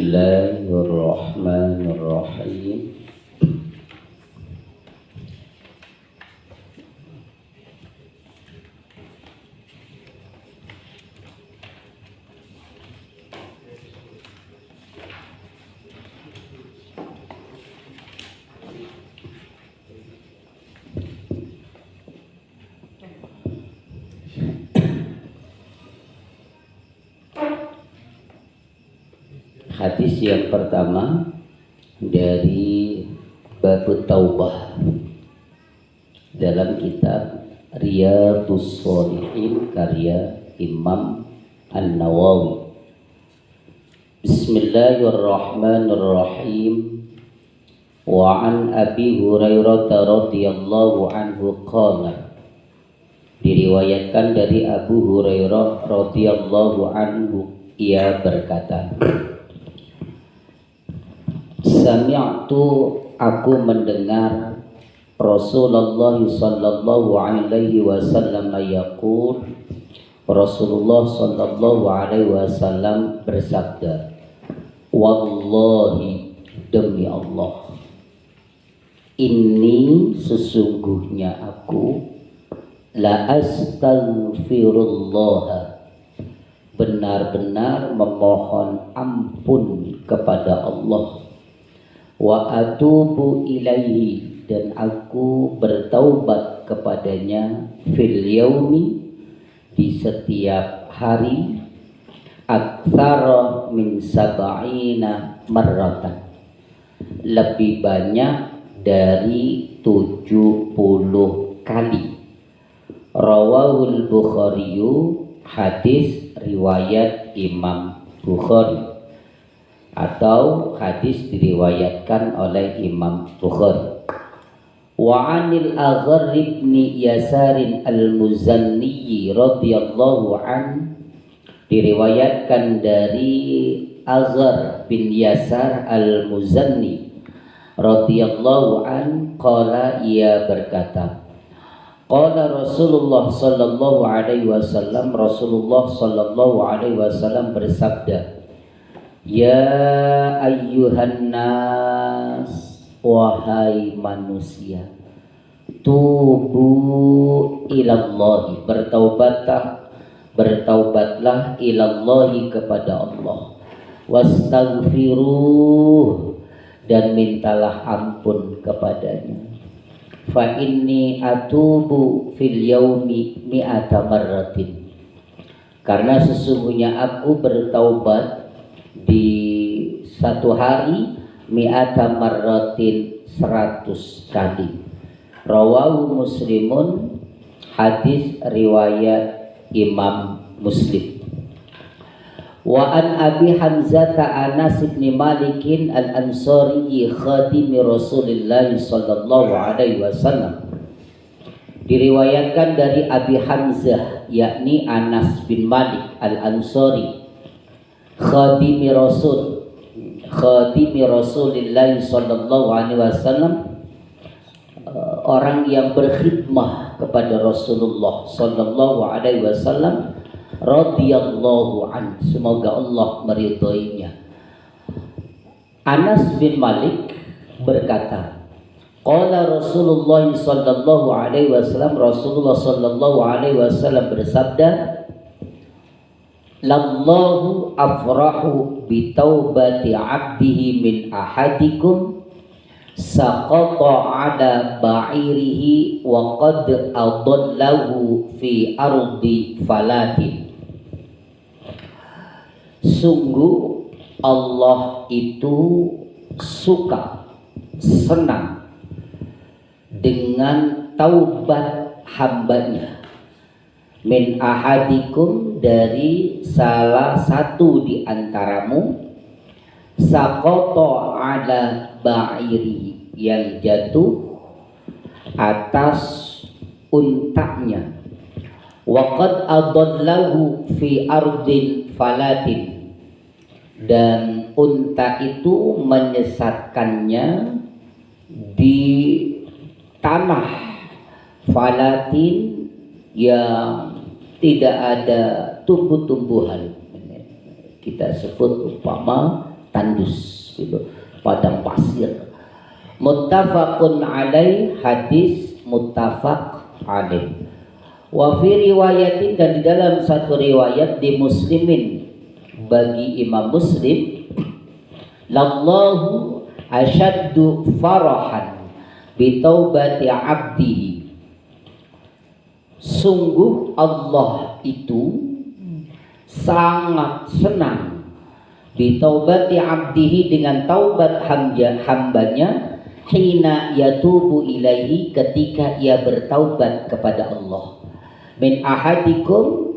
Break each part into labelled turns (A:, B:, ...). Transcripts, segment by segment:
A: Bismillahirrahmanirrahim. Hadis yang pertama dari bab taubah dalam kitab Riyadhus Shalihin karya Imam An-Nawawi. Bismillahirrahmanirrahim. Wa an Abi Hurairah radhiyallahu anhu qala, diriwayatkan dari Abu Hurairah radhiyallahu anhu, ia berkata, sami'tu, aku mendengar Rasulullah sallallahu alaihi wasallam yaqul, Rasulullah sallallahu alaihi wasallam bersabda, wallahi, demi Allah, ini sesungguhnya aku la astaghfirullah, benar-benar memohon ampun kepada Allah, wa atubu ilaihi, dan aku bertaubat kepadanya, fil yaumi, di setiap hari, aktsara min sab'ina marratan, lebih banyak dari 70 kali. Rawahul Bukhariyu, hadis riwayat Imam Bukhari, atau hadis diriwayatkan oleh Imam Bukhari. Wa 'anil Agharr ibn Yasar al-Muzanni radhiyallahu an, diriwayatkan dari Agharr bin Yasar al-Muzanni radhiyallahu an, qala, ia berkata, qala Rasulullah sallallahu alaihi wasallam, Rasulullah sallallahu alaihi wasallam bersabda, ya ayyuhan nas, wahai manusia, tubu ilallahi, bertaubatlah ilallahi, kepada Allah, wastaghfiruh, dan mintalah ampun kepadanya, fa inni atubu fil yaumi mi'ata marratin, karena sesungguhnya aku bertaubat di satu hari mi'ata marratin, 100 kali. Rawahu Muslimun, hadis riwayat Imam Muslim. Wa an Abi Hamzah Anas bin Malik al-Ansari khadimi Rasulillah sallallahu alaihi wasallam, diriwayatkan dari Abi Hamzah, yakni Anas bin Malik al-Ansari, khadimi Rasulillah sallallahu alaihi wasallam, orang yang berkhidmah kepada Rasulullah sallallahu alaihi wasallam, radhiyallahu an, semoga Allah meridhoinya. Anas bin Malik berkata, qala Rasulullah sallallahu alaihi wasallam, Rasulullah sallallahu alaihi wasallam bersabda, lallahu afrahu bi taubati abdihi min ahadikum saqata ala ba'irihi wa qad adallahu fi ardi falatin. Sungguh Allah itu suka, senang dengan taubat hambanya, min ahadikum, dari salah satu di antaramu, saqata ala ba'iri, yang jatuh atas untanya, wa qad adallahu fi ardin falatin, dan unta itu menyesatkannya di tanah falatin yang tidak ada tumbuh-tumbuhan. Kita sebut umpama tandus gitu, padang pasir. Muttafaqun alaih, hadis muttafaq alaih. Wa fi riwayatin, dan di dalam satu riwayat di Muslimin bagi Imam Muslim, lallahu asyaddu farahan bi taubati abdihi, sungguh Allah itu sangat senang bi taubati abdihi, dengan taubat hambanya, hina yatubu ilaihi, ketika ia bertaubat kepada Allah. Min ahadikum,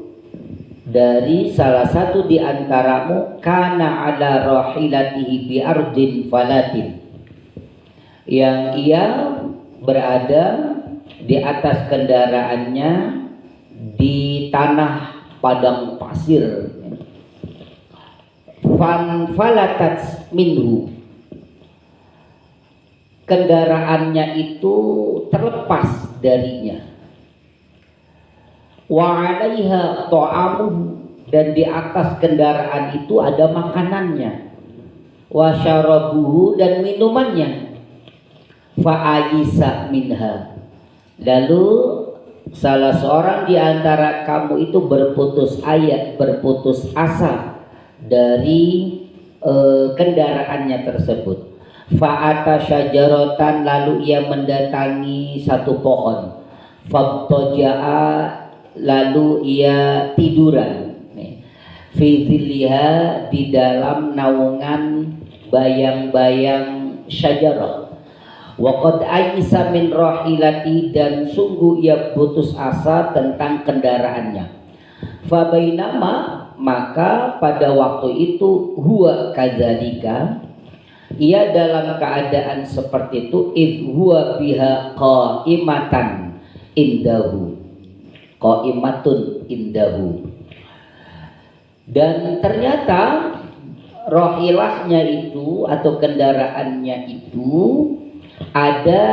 A: dari salah satu di antaramu, kana ala rahilatihi bi ardin falatin, yang ia berada di atas kendaraannya di tanah padang pasir. Fan falatat minhu, kendaraannya itu terlepas darinya. Wa 'alaiha ta'amuhu, dan di atas kendaraan itu ada makanannya. Wa syarabuhu, dan minumannya. Fa ayisa minha, lalu salah seorang di antara kamu itu berputus asa dari kendaraannya tersebut. Fa'ata syajaratan, lalu ia mendatangi satu pohon. Fabtoja'a, lalu ia tiduran. Fi dhilliha, di dalam naungan bayang-bayang syajarah. Wa qad aisa min rahilati, dan sungguh ia putus asa tentang kendaraannya. Fa bainama, maka pada waktu itu, huwa kadzalika, ia dalam keadaan seperti itu, id huwa biha qa'imatan indahu, qa'imatun indahu, dan ternyata rohilahnya itu atau kendaraannya itu ada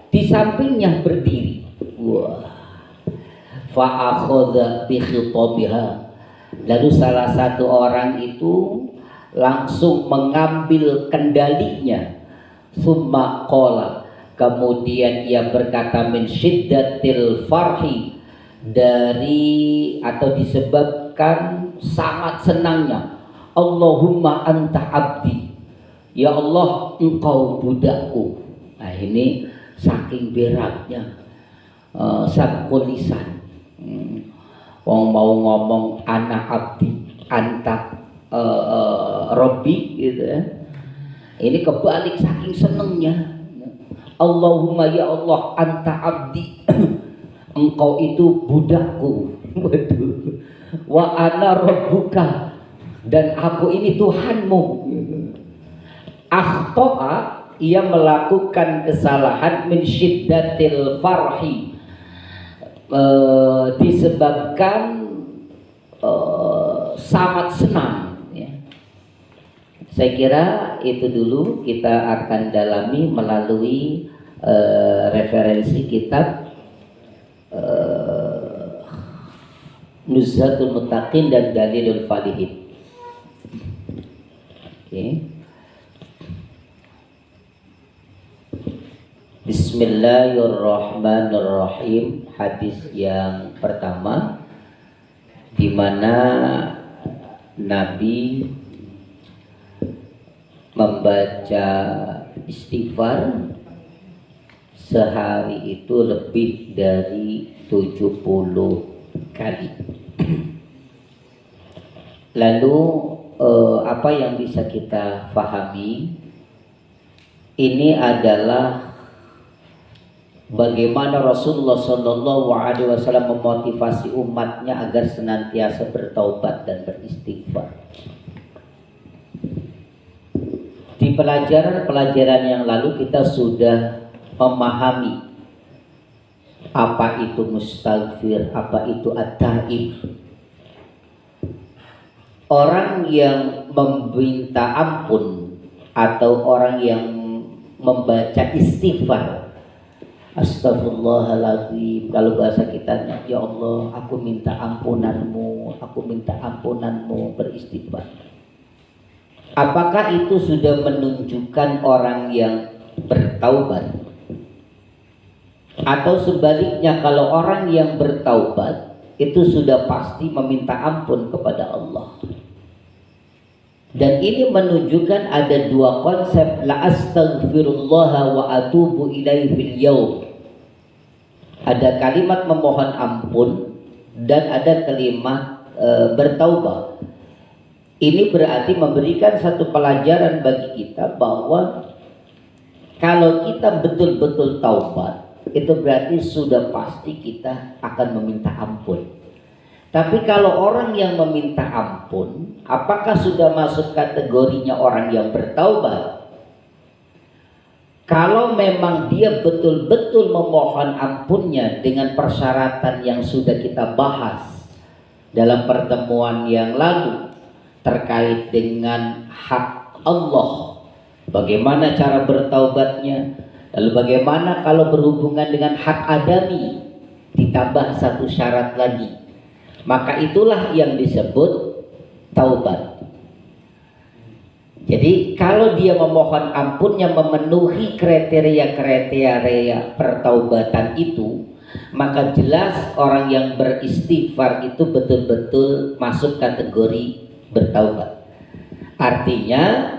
A: di sampingnya berdiri. Wah. Fa akhadha bi khitabiha, lalu salah satu orang itu langsung mengambil kendalinya. Summa qala, kemudian ia berkata, min syiddatil farhi, dari atau disebabkan sangat senangnya, Allahumma anta abdi, ya Allah engkau budakku. Nah ini saking beratnya sabkul lisan. Wong mau ngomong anak abdi, anta Robbi gitu ya. Ini kebalik saking senengnya. Allahumma ya Allah anta abdi, engkau itu budakku. Waduh. Wa ana rabbuka, dan aku ini Tuhanmu. Akhta'a, ia melakukan kesalahan, min syiddatil farhi, disebabkan sangat senang. Saya kira itu dulu kita akan dalami melalui referensi kitab Nuzhatul Muttaqin dan Dalilul Falihin. Okay. Bismillahirrahmanirrahim. Hadis yang pertama, di mana Nabi membaca istighfar sehari itu lebih dari 70 kali. Lalu apa yang bisa kita pahami? Ini adalah bagaimana Rasulullah SAW memotivasi umatnya agar senantiasa bertaubat dan beristighfar. Di pelajaran-pelajaran yang lalu kita sudah memahami apa itu mustaghfir, apa itu at-taib. Orang yang meminta ampun atau orang yang membaca istighfar, astagfirullahaladzim, kalau bahasa kita, ya Allah aku minta ampunanmu, aku minta ampunanmu, beristighfar. Apakah itu sudah menunjukkan orang yang bertaubat? Atau sebaliknya, kalau orang yang bertaubat itu sudah pasti meminta ampun kepada Allah? Dan ini menunjukkan ada dua konsep, la astaghfirullah wa atubu ilaihi fil yaum. Ada kalimat memohon ampun dan ada kalimat bertaubat. Ini berarti memberikan satu pelajaran bagi kita bahwa kalau kita betul-betul taubat, itu berarti sudah pasti kita akan meminta ampun. Tapi kalau orang yang meminta ampun, apakah sudah masuk kategorinya orang yang bertaubat? Kalau memang dia betul-betul memohon ampunnya dengan persyaratan yang sudah kita bahas dalam pertemuan yang lalu terkait dengan hak Allah, bagaimana cara bertaubatnya, lalu bagaimana kalau berhubungan dengan hak adami, ditambah satu syarat lagi, maka itulah yang disebut taubat. Jadi kalau dia memohon ampunnya memenuhi kriteria-kriteria pertaubatan itu, maka jelas orang yang beristighfar itu betul-betul masuk kategori bertaubat. Artinya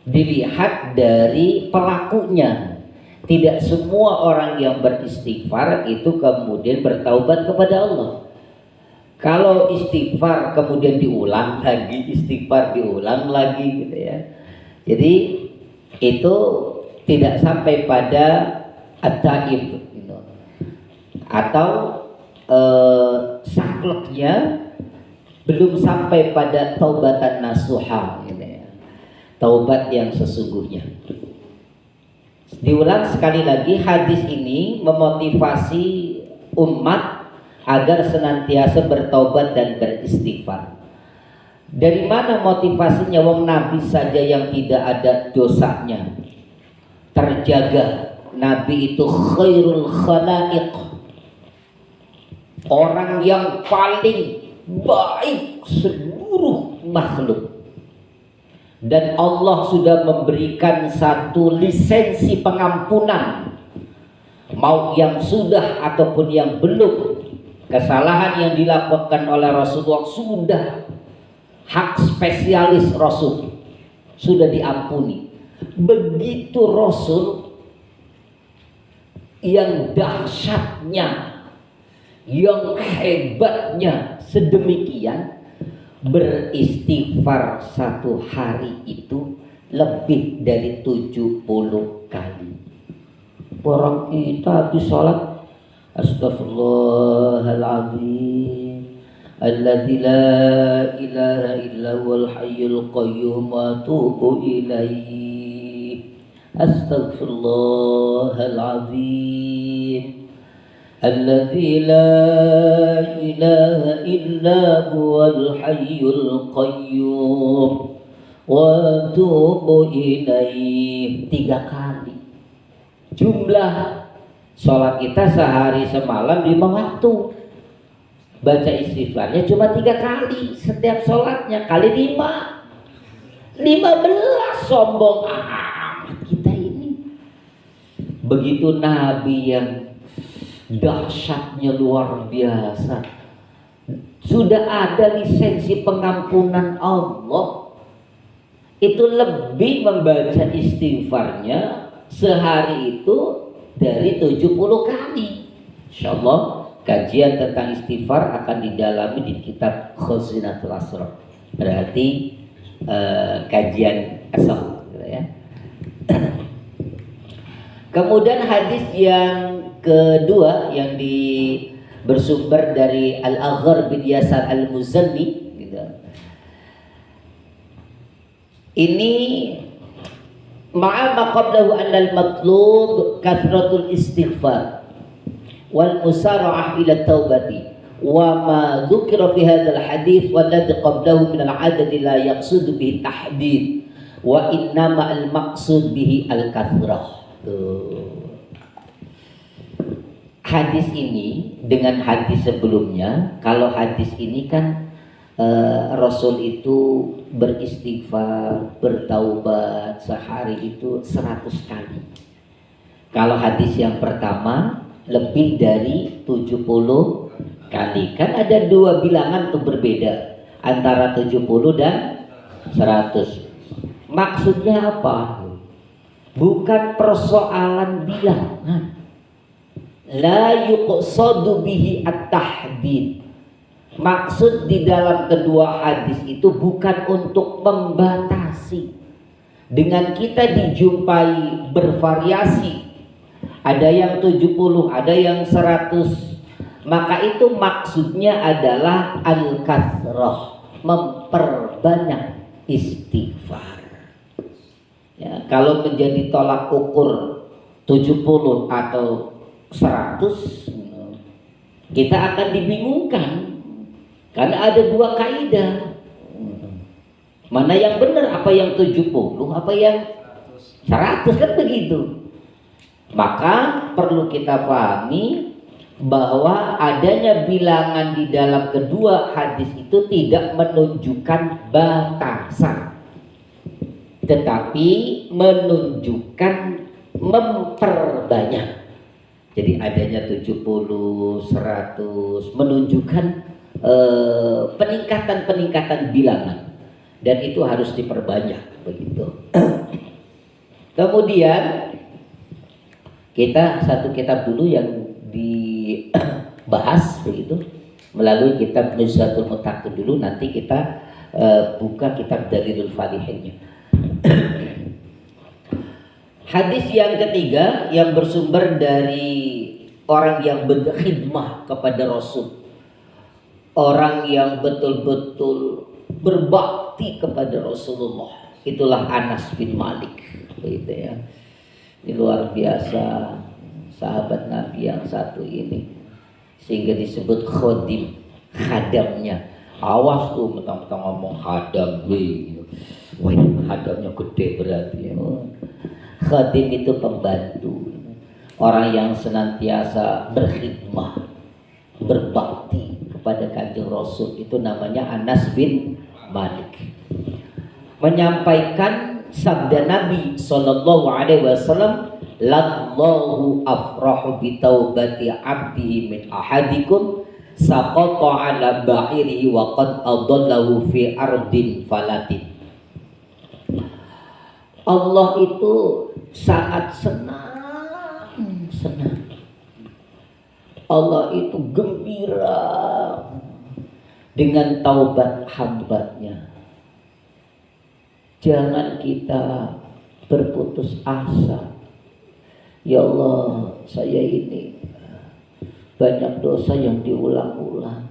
A: dilihat dari pelakunya. Tidak semua orang yang beristighfar itu kemudian bertaubat kepada Allah. Kalau istighfar kemudian diulang lagi, istighfar diulang lagi gitu ya. Jadi itu tidak sampai pada at-taib gitu. Atau sakleknya belum sampai pada taubatan nasuha gitu ya. Taubat yang sesungguhnya. Diulang sekali lagi, hadis ini memotivasi umat agar senantiasa bertaubat dan beristighfar. Dari mana motivasinya? Wong Nabi saja yang tidak ada dosanya terjaga. Nabi itu khairul khalaiq, orang yang paling baik seluruh makhluk. Dan Allah sudah memberikan satu lisensi pengampunan, mau yang sudah ataupun yang belum. Kesalahan yang dilakukan oleh Rasulullah sudah hak spesialis Rasul, sudah diampuni. Begitu Rasul yang dahsyatnya, yang hebatnya sedemikian, beristighfar satu hari itu lebih dari 70 kali. Orang kita habis sholat, astaghfirullahaladzim alladzi la ilaha illa huwal hayyul qayyum wa atubu ilaihi, astaghfirullahaladzim alladzi la ilaha illa huwal hayyul qayyum wa atubu ilaihi 3 kali. Jumlah sholat kita sehari semalam 5 waktu. Baca istighfarnya cuma 3 kali setiap sholatnya, kali 5 15, sombong amat kita ini. Begitu Nabi yang dahsyatnya luar biasa, sudah ada lisensi pengampunan Allah, itu lebih membaca istighfarnya sehari itu dari 70 kali. Insyaallah kajian tentang istighfar akan didalami di kitab Khazinatul Asrar. Berarti kajian asal gitu ya. Kemudian hadis yang kedua yang bersumber dari Al-Aghar bin Yasar Al-Muzanni gitu. Ini ma'a ma qablahu anna al-matlub kathratul istighfar wal musara'ah ila taubati wa ma dzukira fi hadzal hadits walladzi qablahu min al-'adad la yaqsud bihi tahdid wa innama al-maqsud bihi al-kathrah. Hadis ini dengan hadis sebelumnya, kalau hadis ini kan Rasul itu beristighfar, bertaubat sehari itu 100 kali. Kalau hadis yang pertama lebih dari 70 kali. Kan ada dua bilangan tuh berbeda antara 70 dan 100. Maksudnya apa? Bukan persoalan bilangan. La yuqsadu bihi at-tahdid. Maksud di dalam kedua hadis itu bukan untuk membatasi. Dengan kita dijumpai bervariasi, ada yang 70, ada yang 100, maka itu maksudnya adalah al-kathrah, memperbanyak istighfar. Ya, kalau menjadi tolak ukur 70 atau 100, kita akan dibingungkan karena ada dua kaidah. Mana yang benar, apa yang 70, apa yang 100, kan begitu. Maka perlu kita pahami bahwa adanya bilangan di dalam kedua hadis itu tidak menunjukkan batasan, tetapi menunjukkan memperbanyak. Jadi adanya 70, 100 menunjukkan peningkatan bilangan, dan itu harus diperbanyak begitu. Kemudian kita satu kitab dulu yang dibahas begitu melalui kitab Nuzhatul Muttaqin dulu, nanti kita buka kitab Dalilul Falihinnya. Hadis yang ketiga yang bersumber dari orang yang berkhidmah kepada Rasul, orang yang betul-betul berbakti kepada Rasulullah, itulah Anas bin Malik, begitu ya. Ini luar biasa sahabat Nabi yang satu ini, sehingga disebut khodim, khadamnya. Awas tuh mentang-mentang ngomong khadam, wah khadamnya gede berarti ya. Khadim itu pembantu, orang yang senantiasa berkhidmah, berbakti kepada Kanjeng Rasul, itu namanya Anas bin Malik. Menyampaikan sabda Nabi sallallahu alaihi wasallam, "Lallahu afrahu bi taubati 'abdihi min ahadikum saqata 'ala ba'irihi wa qad adallahu fi ardin falatin." Allah itu sangat senang. Allah itu gembira dengan taubat hambanya. Jangan kita berputus asa. Ya Allah, saya ini banyak dosa yang diulang-ulang.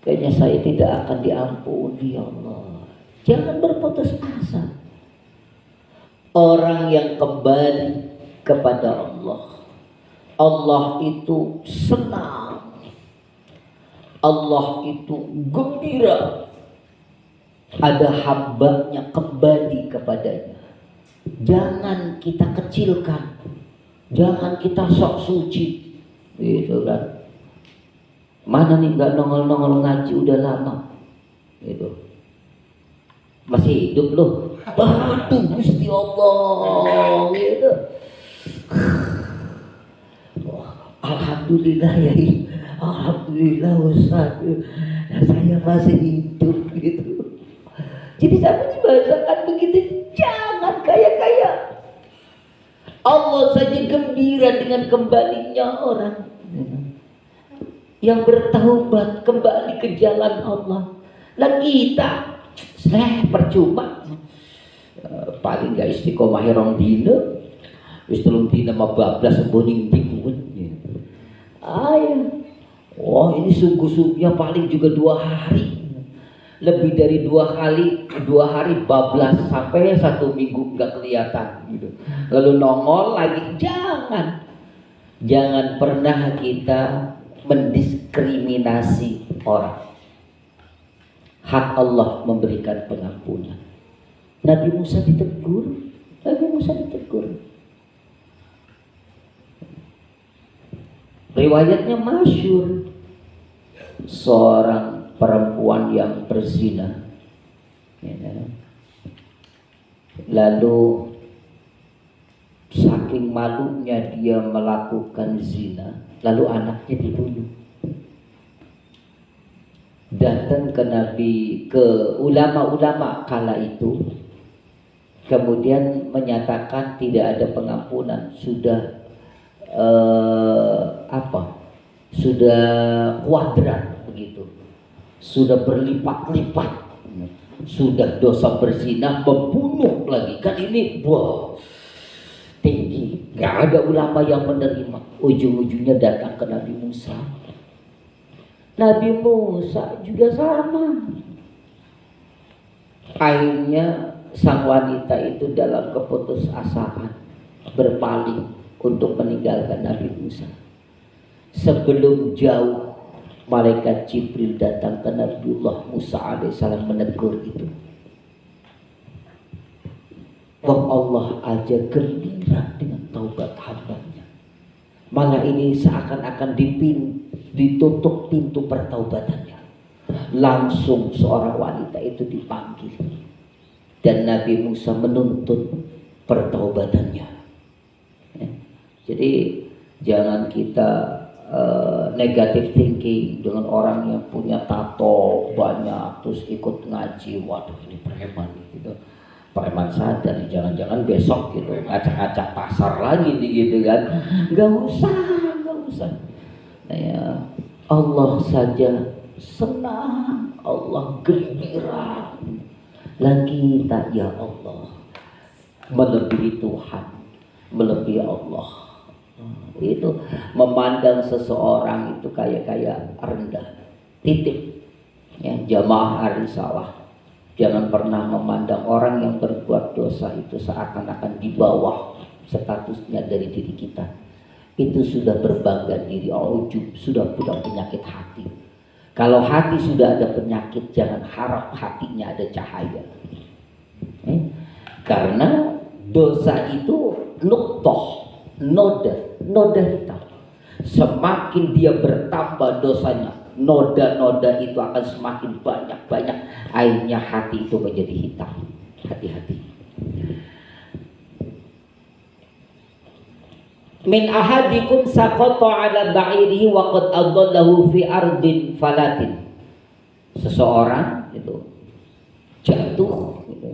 A: Kayaknya saya tidak akan diampuni, ya Allah. Jangan berputus asa. Orang yang kembali kepada Allah, Allah itu senang, Allah itu gembira ada hambanya kembali kepadanya. Jangan kita kecilkan, jangan kita sok suci, gitu kan. Mana nih nggak nongol-nongol ngaji udah lama, gitu. Masih hidup loh. Aduh Gusti Allah, gitu. Alhamdulillah ya, alhamdulillah Ustaz, saya masih hidup, gitu. Jadi sampai dibahasakan begitu, jangan kaya-kaya. Allah saja gembira dengan kembalinya orang yang bertaubat kembali ke jalan Allah. Dan kita percuma, paling gak istiqomah rong dina, wis telung dina mah bablas semboning bingung. Wah ini sungguh-sungguhnya paling juga 2 hari. Lebih dari 2 hari bablas, sampai 1 minggu nggak kelihatan gitu. Lalu nongol lagi. Jangan pernah kita mendiskriminasi orang. Hak Allah memberikan pengampunan. Nabi Musa ditegur. Riwayatnya masyhur, seorang perempuan yang berzina, lalu saking malunya dia melakukan zina, lalu anaknya dibunuh. Datang ke Nabi, ke ulama-ulama kala itu, kemudian menyatakan tidak ada pengampunan, sudah sudah kuadrat begitu, sudah berlipat-lipat, sudah dosa berzina membunuh lagi, kan ini tinggi, gak ada ulama yang menerima. Ujung-ujungnya datang ke Nabi Musa. Nabi Musa juga sama. Akhirnya sang wanita itu dalam keputusasaan berpaling untuk meninggalkan Nabi Musa. Sebelum jauh, malaikat Jibril datang ke Nabiullah Musa alaihissalam menegur itu. Wah, Allah aja gembira dengan taubat hambanya, malah ini seakan-akan ditutup pintu pertaubatannya. Langsung seorang wanita itu dipanggil dan Nabi Musa menuntut pertaubatannya. Jadi jangan kita negative thinking dengan orang yang punya tato banyak terus ikut ngaji, waduh ini preman gitu. Preman sadar, jangan-jangan besok gitu ngacak-ngacak pasar lagi gitu kan. Gak usah. Nah, ya, Allah saja senang, Allah gembira. Lagi tak, ya Allah, melebihi Tuhan, melebihi Allah. Itu memandang seseorang itu kayak rendah. Titik. Ya, jamaah Arisalah. Jangan pernah memandang orang yang berbuat dosa itu seakan-akan di bawah statusnya dari diri kita. Itu sudah berbangga diri, ujub, sudah punya penyakit hati. Kalau hati sudah ada penyakit, jangan harap hatinya ada cahaya. Karena dosa itu noda hitam. Semakin dia bertambah dosanya, noda-noda itu akan semakin banyak. Akhirnya hati itu menjadi hitam. Hati-hati. Min ahadikum saqata ala ba'irihi wa qad adallahu fi ardin falatin. Seseorang itu jatuh gitu,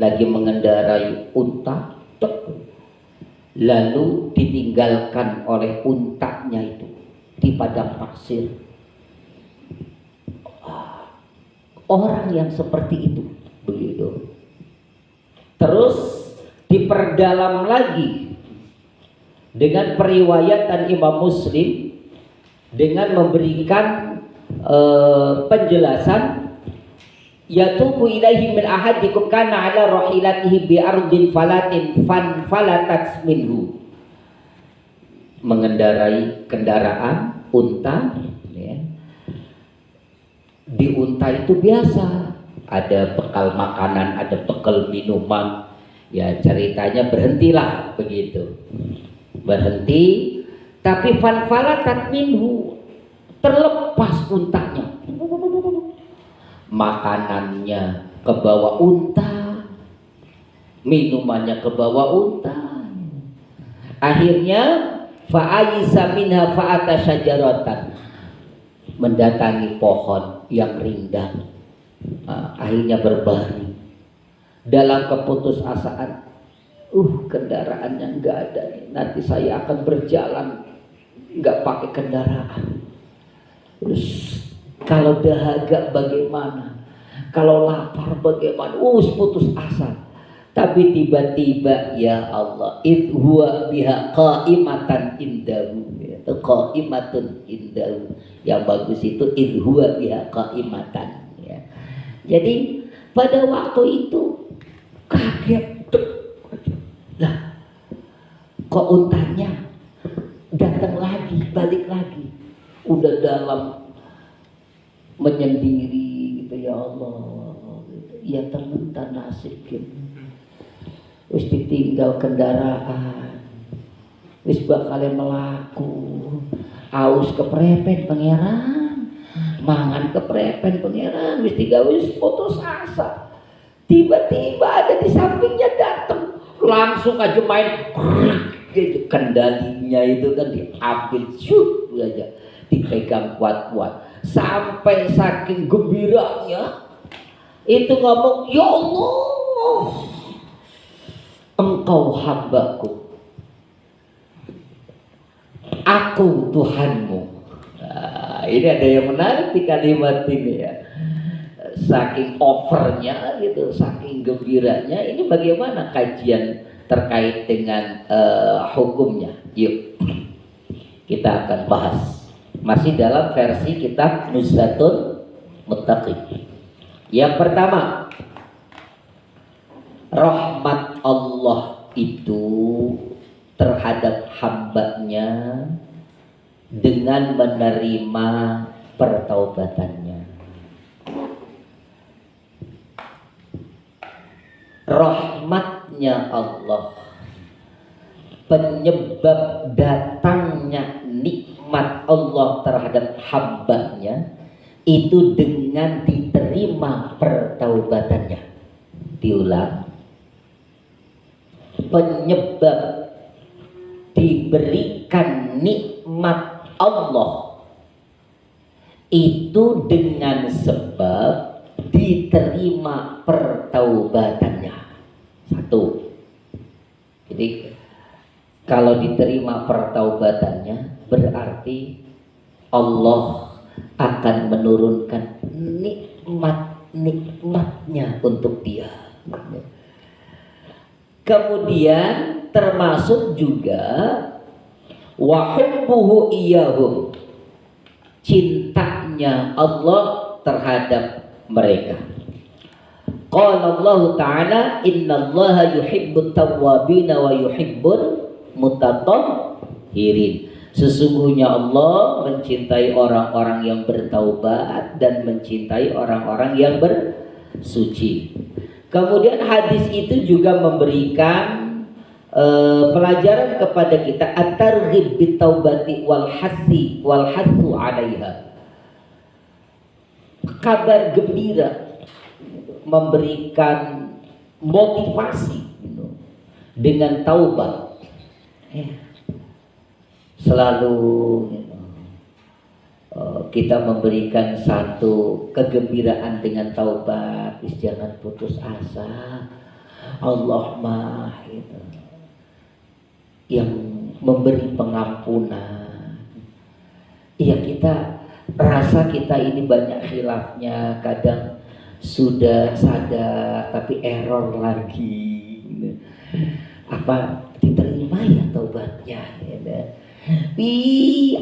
A: lagi mengendarai unta, lalu ditinggalkan oleh untanya itu di padang pasir. Orang yang seperti itu begitu. Terus diperdalam lagi dengan periwayatan Imam Muslim dengan memberikan penjelasan, yatubu ilaihi min ahadikum kana ala rahilatihi bi ardin falatin fan falatat minhu. Mengendarai kendaraan unta, ya. Di unta itu biasa ada bekal makanan, ada bekal minuman. Ya ceritanya berhentilah begitu. Berhenti, tapi fan falatat minhu, terlepas untanya. Makanannya ke bawah unta, minumannya ke bawah unta. Akhirnya fa'ayisa minha fa'ata syajaratan, mendatangi pohon yang rindang. Akhirnya berbaring dalam keputusasaan, kendaraannya nggak ada nih, nanti saya akan berjalan nggak pakai kendaraan. Terus kalau dahaga bagaimana? Kalau lapar bagaimana? Putus asa. Tapi tiba-tiba ya Allah, idhuwa biha qaimatan indahu. Qaimatun indahu. Yang bagus itu idhuwa biha qaimatan. Ya. Jadi pada waktu itu kaget. Lah, kok untanya datang lagi, balik lagi. Udah dalam menyendiri gitu, ya Allah, ya ternyata nasib gitu. Wis ditinggal kendaraan, wis bakal melaku, aus keprepet pangeran, mangan keprepen pangeran wis digawe putus asa. Tiba-tiba ada di sampingnya datang, langsung aja main gitu, kendalinya itu kan diambil shoot aja, dipegang kuat-kuat sampai saking gembiranya itu ngomong, ya Allah, engkau hambaku, aku Tuhanmu. Nah, ini ada yang menarik di kalimat ini ya. Saking overnya gitu, saking gembiranya. Ini bagaimana kajian terkait dengan hukumnya? Yuk kita akan bahas. Masih dalam versi kitab Nuzhatun Muttaqin. Yang pertama, rahmat Allah itu terhadap hambanya dengan menerima pertaubatannya. Rahmatnya Allah, penyebab datangnya nikmat Allah terhadap hambanya itu dengan diterima pertaubatannya. Diulang, penyebab diberikan nikmat Allah itu dengan sebab diterima pertaubatannya. Satu. Jadi kalau diterima pertaubatannya berarti Allah akan menurunkan nikmat-nikmatnya untuk dia. Kemudian termasuk juga wa hubbuhu iyyahum, cintanya Allah terhadap mereka. Qala Allah Ta'ala innallaha yuhibbut tawwabina wa yuhibbul mutatahhirin. Sesungguhnya Allah mencintai orang-orang yang bertaubat dan mencintai orang-orang yang bersuci. Kemudian hadis itu juga memberikan pelajaran kepada kita at-targhib bitaubati wal hassu 'alaiha. Kabar gembira, memberikan motivasi dengan taubat. Selalu kita memberikan satu kegembiraan dengan taubat. Jangan putus asa. Allah mah gitu, yang memberi pengampunan. Iya, kita rasa kita ini banyak khilafnya, kadang sudah sadar tapi error lagi. Apa diterima ya taubatnya?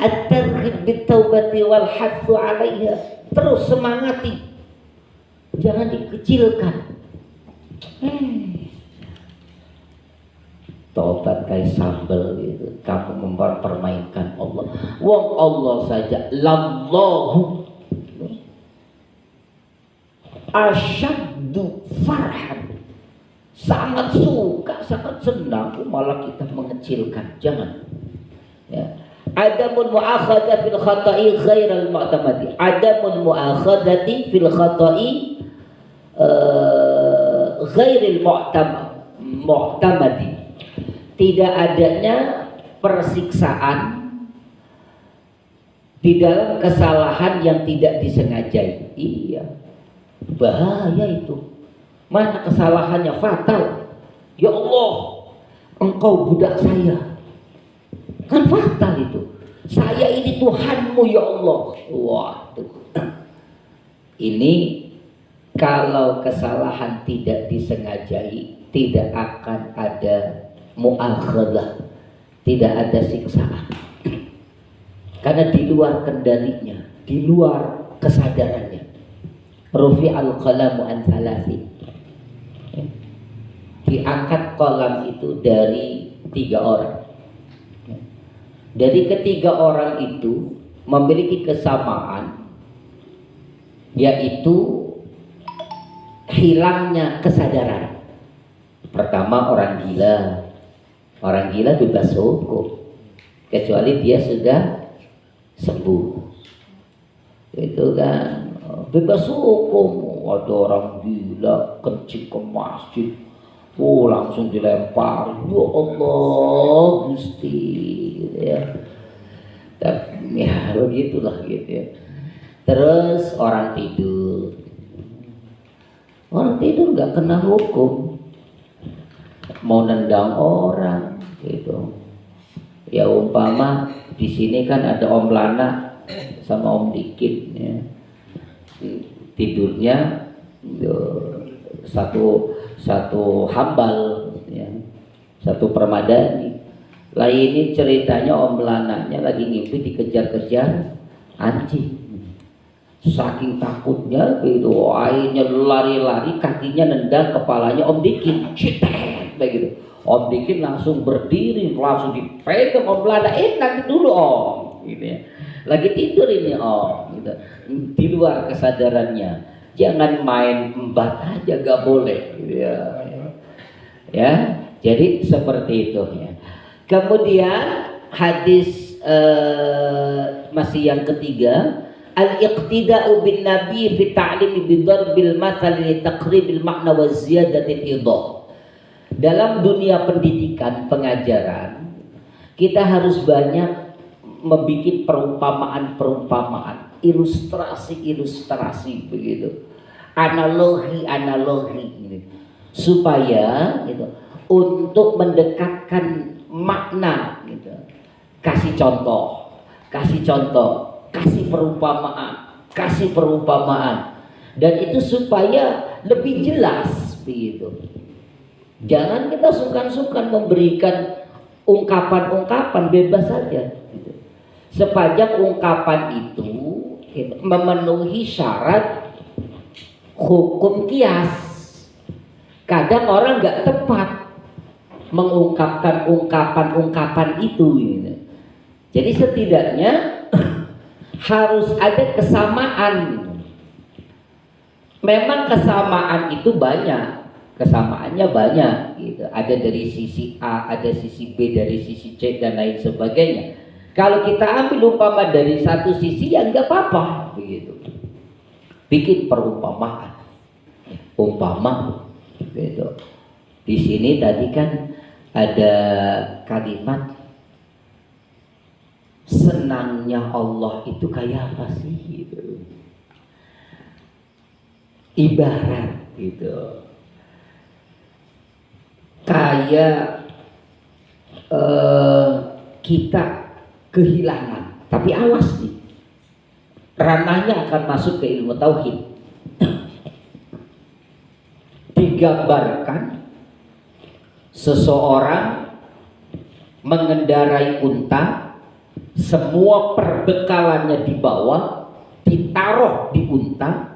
A: At-targhib bit-taubati wal hassu 'alaiha. Terus semangati, jangan dikecilkan. Taubat kayak sambal gitu, kamu mempermainkan Allah. Wong Allah saja lallahu asyaddu farhan, sangat suka, sangat senang, malah kita mengecilkan. Jangan ya. Adamun mu'akhadha fil khata'i ghairal mu'tamadi. Adamun mu'akhadhati fil khata'i ghairil mu'tamadi. Tidak adanya persiksaan di dalam kesalahan yang tidak disengajai. Iya, bahaya itu. Mana kesalahannya fatal? Ya Allah, engkau budak saya. Kan fatal itu. Saya ini Tuhanmu ya Allah. Waduh. Ini kalau kesalahan tidak disengajai, tidak akan ada mu'akhadzah, tidak ada siksaan. Karena di luar kendalinya, di luar kesadarannya. Rufi'al qalamu an thalathin. Diangkat kolam itu dari 3 orang. Dari ketiga orang itu memiliki kesamaan, yaitu hilangnya kesadaran. Pertama, orang gila. Orang gila bebas hukum kecuali dia sudah sembuh. Itu kan bebas hukum. Ada orang gila kencing ke masjid, langsung dilempar. Ya Allah Gusti, gitu ya. Tapi ya begitulah gitu ya. Terus orang tidur nggak kena hukum, mau nendang orang gitu. Ya umpama di sini kan ada Om Lana sama Om Dikit ya. Tidurnya satu hambal ya, satu permadani. Lah ini ceritanya Om Lananya lagi ngimpi dikejar-kejar anjing. Saking takutnya gitu, akhirnya lari-lari, kakinya nendang kepalanya Om Dikit, cetet begitu. Om Dikit langsung berdiri, langsung dipegang Om Lana, nanti dulu Om, gitu ya. Lagi tidur ini Om, gitu. Di luar kesadarannya, jangan main embat aja, gak boleh, gitu ya. Ya, jadi seperti itu ya. Kemudian hadis masih yang ketiga. Al-iqtida'u bin nabi fi ta'limi bidarbil mathal li taqribil makna wa ziyadatil idah. Dalam dunia pendidikan, pengajaran, kita harus banyak membuat perumpamaan-perumpamaan, ilustrasi-ilustrasi begitu. Analogi gitu. Supaya gitu, untuk mendekatkan makna gitu. Kasih contoh, kasih perumpamaan, dan itu supaya lebih jelas begitu. Jangan kita sungkan-sungkan memberikan ungkapan-ungkapan, bebas saja gitu. Sepanjang ungkapan itu gitu, memenuhi syarat hukum kias. Kadang orang nggak tepat mengungkapkan ungkapan-ungkapan itu gitu. Jadi setidaknya harus ada kesamaan. Memang kesamaan itu banyak, kesamaannya banyak gitu. Ada dari sisi A, ada sisi B, dari sisi C dan lain sebagainya. Kalau kita ambil umpama dari satu sisi ya nggak apa-apa begitu. Bikin perumpamaan, umpama gitu. Di sini tadi kan ada kalimat senangnya Allah itu kayak apa sih gitu. Ibarat gitu, kayak kita kehilangan, tapi awas nih, ranahnya akan masuk ke ilmu tauhid. Digambarkan seseorang mengendarai unta, semua perbekalannya dibawa, ditaruh di unta,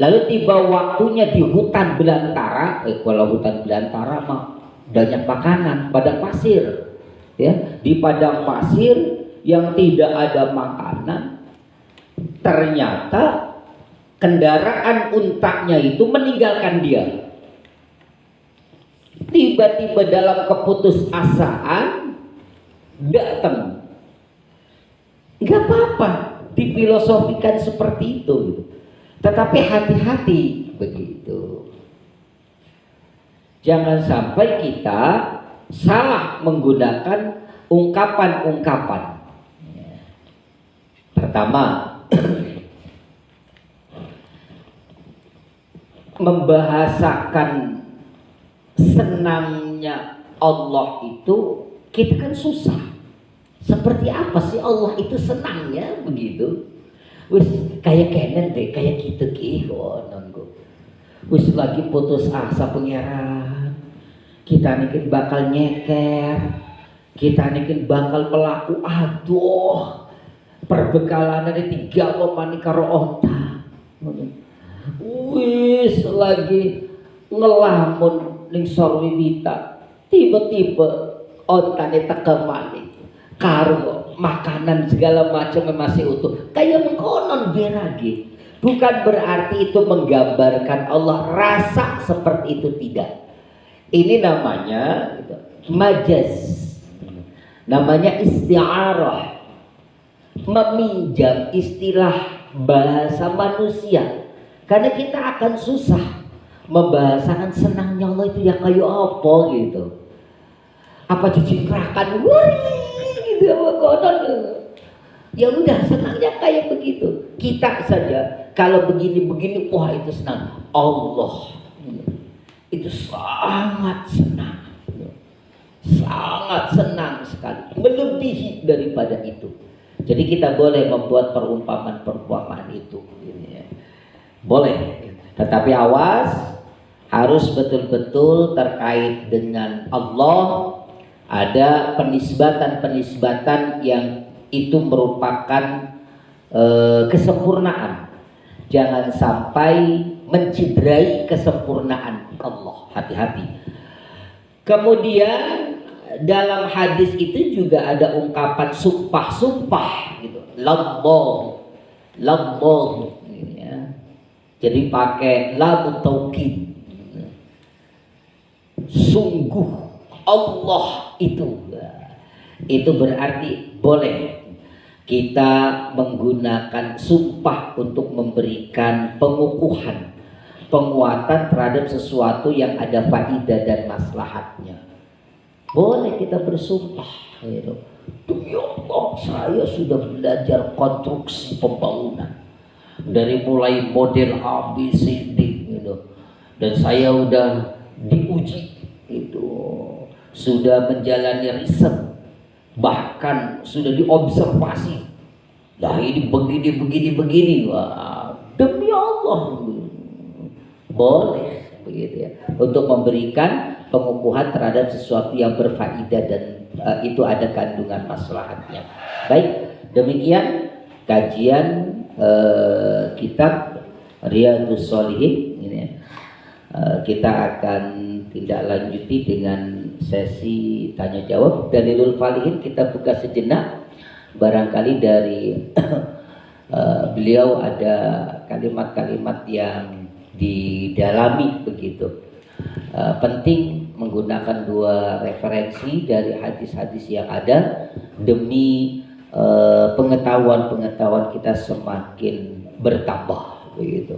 A: lalu tiba waktunya di hutan belantara. Kalau hutan belantara mah banyak makanan, padang pasir ya. Di padang pasir yang tidak ada makanan, ternyata kendaraan untanya itu meninggalkan dia. Tiba-tiba dalam keputusasaan datang. Gak apa-apa difilosofikan seperti itu, tetapi hati-hati begitu. Jangan sampai kita salah menggunakan ungkapan-ungkapan. Pertama, membahasakan senangnya Allah itu kita kan susah. Seperti apa sih Allah itu senangnya begitu? Wis kayak kenen deh, kayak gitu nunggu. Wis lagi putus asa pengiran, kita nikin bakal nyeker, kita nikin bakal pelaku, aduh perbekalan ada 3 pemani karo onta. Wis lagi ngelamun ning sorwiwita, tiba-tiba ontane teka maning karo makanan segala macam masih utuh, kayak mengkonon beragi. Bukan berarti itu menggambarkan Allah rasa seperti itu, tidak. Ini namanya majaz, namanya isti'arah. meminjam istilah bahasa manusia, karena kita akan susah membahasakan senangnya Allah itu ya kayak apa gitu. Apa dicikrakan gitu apa konon. Ya udah, senangnya kayak begitu. Kita saja kalau begini-begini, wah itu senang. Allah itu sangat senang. Sangat senang sekali, melebihi daripada itu. Jadi kita boleh membuat perumpamaan itu, boleh. Tetapi awas, harus betul-betul terkait dengan Allah. Ada penisbatan yang itu merupakan kesempurnaan. Jangan sampai menciderai kesempurnaan Allah. Hati-hati. Kemudian dalam hadis itu juga ada ungkapan sumpah-sumpah gitu. Lallah, ya. Jadi pakai lam taukid. Sungguh Allah itu berarti boleh kita menggunakan sumpah untuk memberikan penguatan terhadap sesuatu yang ada faidah dan maslahatnya. Boleh kita bersumpah gitu. Demi Allah, saya sudah belajar konstruksi pembangunan dari mulai model A, B, C, D gitu. Dan saya udah diuji itu, sudah menjalani riset, bahkan sudah diobservasi. Nah ini begini. Wah, demi Allah, boleh begitu ya, untuk memberikan pengukuhan terhadap sesuatu yang berfaedah dan itu ada kandungan maslahatnya. Baik, demikian kajian kitab Riyadhus Shalihin ini ya. Kita akan tindak lanjuti dengan sesi tanya jawab. Dalilul Falihin kita buka sejenak, barangkali dari beliau ada kalimat-kalimat yang didalami begitu. Penting menggunakan dua referensi dari hadis-hadis yang ada demi pengetahuan kita semakin bertambah begitu.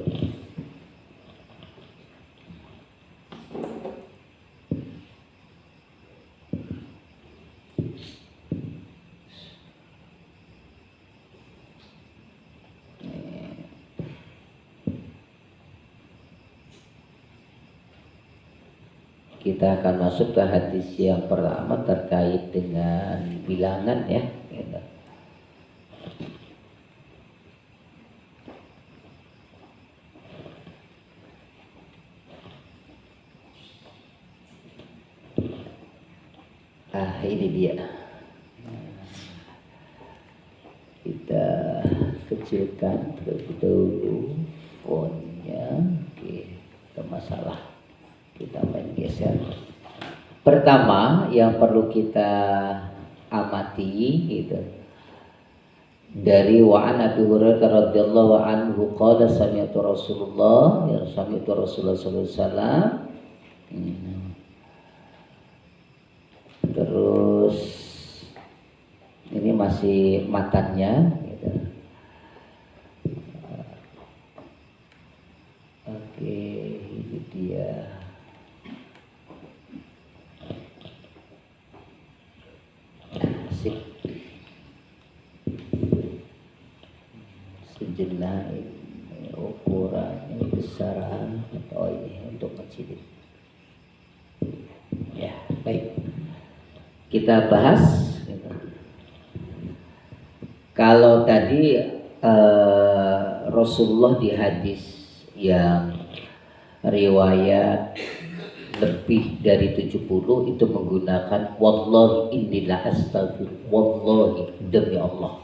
A: Kita akan masuk ke hadis yang pertama terkait dengan bilangan ya. Ini dia. Kita kecilkan terlebih dahulu fontnya. Oke, ada masalah. Kita main geser. Pertama yang perlu kita amati gitu, dari wa'an Abi Hurairah radhiyallahu anhu qala sami'tu Rasulullah sallallahu alaihi wasallam. Terus ini masih matanya gitu. Oke, ini dia. Sejenak ini ukuran ini besaran atau ini untuk kecilin ya. Baik, kita bahas gitu. Kalau tadi Rasulullah di hadis yang riwayat lebih dari 70 itu menggunakan wallahi innila astaghfir, wallahi demi Allah.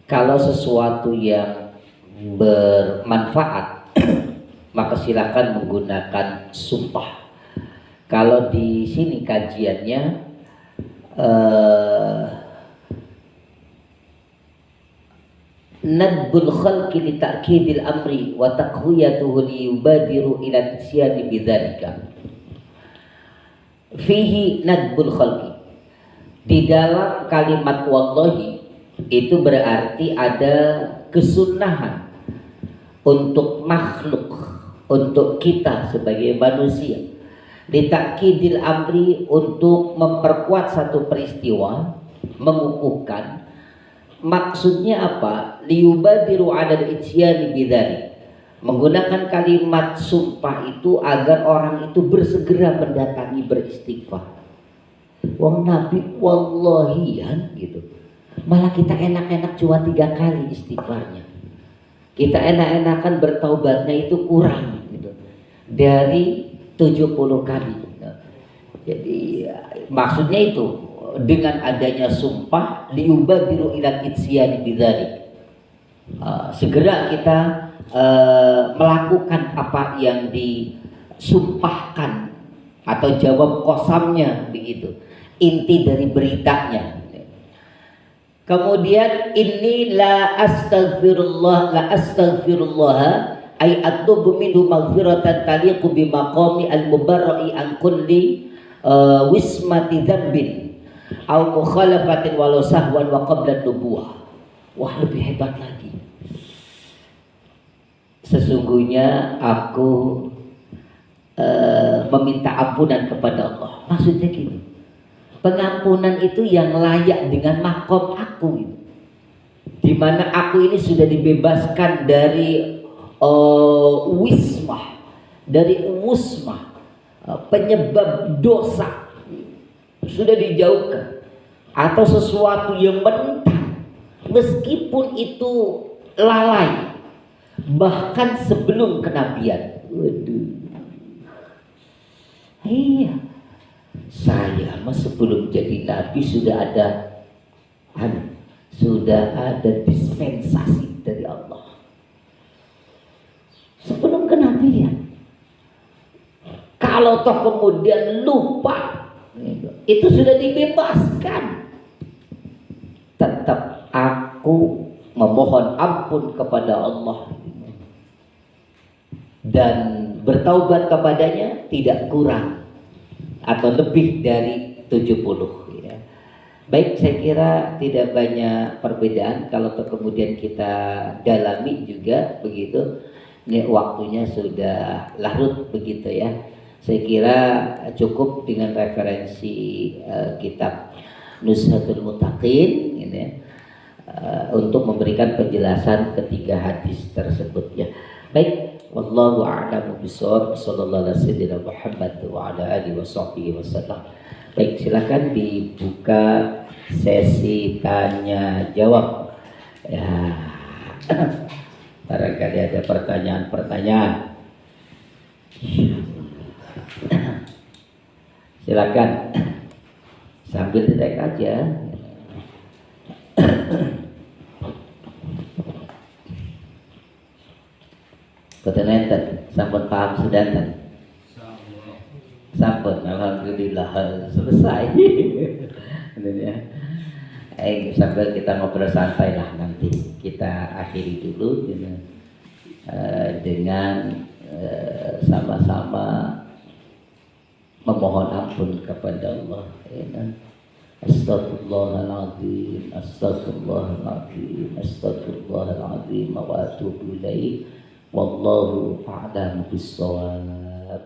A: Kalau sesuatu yang bermanfaat maka silakan menggunakan sumpah. Kalau di sini kajiannya nadbul khalqi li ta'kidil amri wa taqwiyatuhu li yubadiru ila tisyani bidzalika. Fihi nadbul khalqi. Di dalam kalimat wallahi Itu berarti ada kesunahan untuk makhluk, untuk kita sebagai manusia, ditakidil amri, untuk memperkuat satu peristiwa, mengukuhkan. Maksudnya apa? Liyubadiru adal isyani bidzalik. Menggunakan kalimat sumpah itu agar orang itu bersegera mendatangi beristighfar. Wong Nabi wallahian gitu. Malah kita enak-enak cuma 3 kali istighfarnya. Kita enak-enakan bertaubatnya itu kurang gitu. Dari 70 kali. Jadi maksudnya itu, dengan adanya sumpah liubadiru ilal isyani bidzalik. Segera kita melakukan apa yang disumpahkan atau jawab qasamnya, begitu inti dari beritanya. Kemudian inni la astaghfirullah ay atubu minhu maghfiratan taliqu bi maqami al mubarra'i an kulli wismati dzambin au mukhalafatin walau sahwan wa qabla nubuwah. Wah, lebih hebat lagi. Sesungguhnya aku meminta ampunan kepada Allah. Maksudnya gini, pengampunan itu yang layak dengan makom aku, di mana aku ini sudah dibebaskan dari wismah, dari musmah, penyebab dosa, sudah dijauhkan, atau sesuatu yang menentang, meskipun itu lalai, bahkan sebelum kenabian. Waduh, iya, saya sebelum jadi nabi sudah ada dispensasi dari Allah. Sebelum kenabian. Kalau toh kemudian lupa, itu sudah dibebaskan. Tetap aku memohon ampun kepada Allah dan bertaubat kepadanya tidak kurang atau lebih dari 70 ya. Baik, saya kira tidak banyak perbedaan kalau kemudian kita dalami juga begitu. Ini waktunya sudah larut begitu ya. Saya kira cukup dengan referensi kitab Nuzhatul Muttaqin gitu ya, untuk memberikan penjelasan ketiga hadis tersebut ya. Baik, wallahu a'lamu bishawab. Sallallahu alaihi wasallam Muhammad wa ala alihi wasallam. Baik, silakan dibuka sesi tanya jawab. Ya. Barangkali ada pertanyaan-pertanyaan. Silakan sambil ditek aja. Betul enten, sampun paham sedanten. Sampun, alhamdulillah selesai. Ya. Sambil kita ngobrol santai lah, nanti kita akhiri dulu dengan sama-sama memohon ampun kepada Allah. Astaghfirullahaladzim, astaghfirullahaladzim, astaghfirullahaladzim wa atubu ilaih. Wallahu a'lam bishawab.